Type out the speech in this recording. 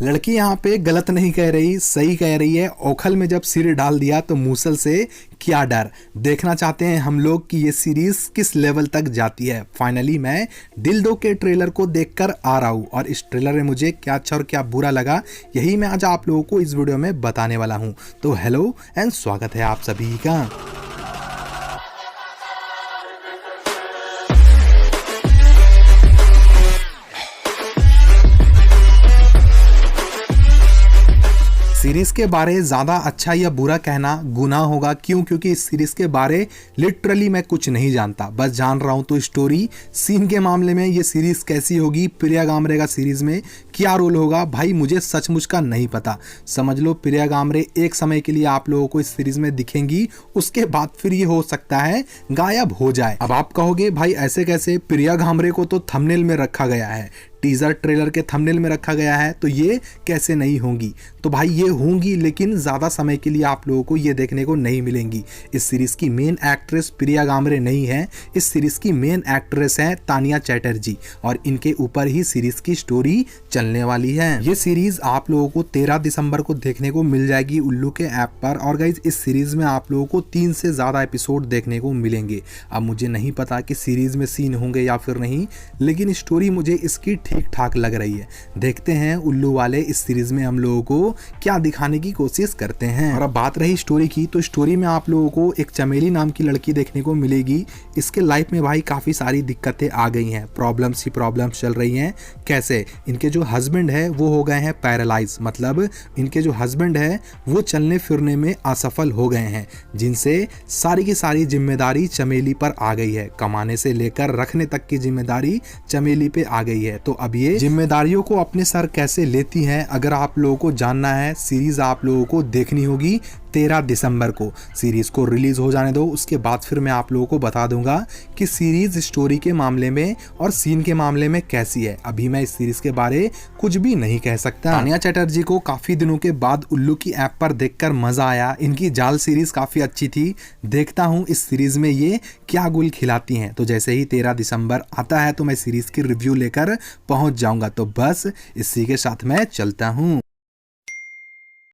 लड़की यहाँ पे गलत नहीं कह रही, सही कह रही है। ओखल में जब सिर डाल दिया तो मूसल से क्या डर। देखना चाहते हैं हम लोग कि ये सीरीज किस लेवल तक जाती है। फाइनली मैं दिल दो के ट्रेलर को देखकर आ रहा हूँ और इस ट्रेलर में मुझे क्या अच्छा और क्या बुरा लगा, यही मैं आज आप लोगों को इस वीडियो में बताने वाला हूँ। तो हेलो एंड स्वागत है आप सभी का। सीरीज के बारे ज़्यादा अच्छा या बुरा कहना गुनाह होगा। क्यों? क्योंकि इस सीरीज के बारे लिटरली मैं कुछ नहीं जानता। बस जान रहा हूँ तो स्टोरी सीन के मामले में ये सीरीज कैसी होगी, प्रिया गामरे का सीरीज में क्या रोल होगा, भाई मुझे सचमुच का नहीं पता। समझ लो प्रिया गामरे एक समय के लिए आप लोगों को इस सीरीज में दिखेंगी, उसके बाद फिर ये हो सकता है गायब हो जाए। अब आप कहोगे भाई ऐसे कैसे, प्रिया गामरे को तो थंबनेल में रखा गया है, टीजर ट्रेलर के थंबनेल में रखा गया है, तो ये कैसे नहीं होंगी? तो भाई ये होंगी, लेकिन ज़्यादा समय के लिए आप लोगों को ये देखने को नहीं मिलेंगी। इस सीरीज़ की मेन एक्ट्रेस प्रिया गामरे नहीं है, इस सीरीज़ की मेन एक्ट्रेस है तानिया चैटर्जी और इनके ऊपर ही सीरीज़ की स्टोरी चलने वाली है। ये सीरीज़ आप लोगों को 13 दिसंबर को देखने को मिल जाएगी उल्लू के ऐप पर। और गाइज इस सीरीज़ में आप लोगों को 3 से ज़्यादा एपिसोड देखने को मिलेंगे। अब मुझे नहीं पता कि सीरीज़ में सीन होंगे या फिर नहीं, लेकिन स्टोरी मुझे इसकी ठीक ठाक लग रही है। देखते हैं उल्लू वाले इस सीरीज में हम लोगों को क्या दिखाने की कोशिश करते हैं। और अब बात रही स्टोरी की, तो स्टोरी में आप लोगों को एक चमेली नाम की लड़की देखने को मिलेगी। इसके लाइफ में भाई काफी सारी दिक्कतें आ गई हैं, प्रॉब्लम्स ही प्रॉब्लम्स चल रही हैं। कैसे? इनके जो हस्बैंड है वो हो गए हैं पैरालाइज, मतलब इनके जो हस्बैंड है वो चलने फिरने में असफल हो गए हैं, जिनसे सारी की सारी जिम्मेदारी चमेली पर आ गई है। कमाने से लेकर रखने तक की जिम्मेदारी चमेली पे आ गई है। तो अब ये जिम्मेदारियों को अपने सर कैसे लेती हैं, अगर आप लोगों को जानना है, सीरीज आप लोगों को देखनी होगी 13 दिसंबर को। सीरीज को रिलीज हो जाने दो, उसके बाद फिर मैं आप लोगों को बता दूंगा कि सीरीज स्टोरी के मामले में और सीन के मामले में कैसी है। अभी मैं इस सीरीज के बारे कुछ भी नहीं कह सकता। तानिया चैटर्जी को काफी दिनों के बाद उल्लू की ऐप पर देखकर मजा आया। इनकी जाल सीरीज काफी अच्छी थी। देखता हूँ इस सीरीज में ये क्या गुल खिलाती हैं। तो जैसे ही 13 दिसंबर आता है तो मैं सीरीज की रिव्यू लेकर पहुंच जाऊंगा। तो बस इसी के साथ मैं चलता हूँ।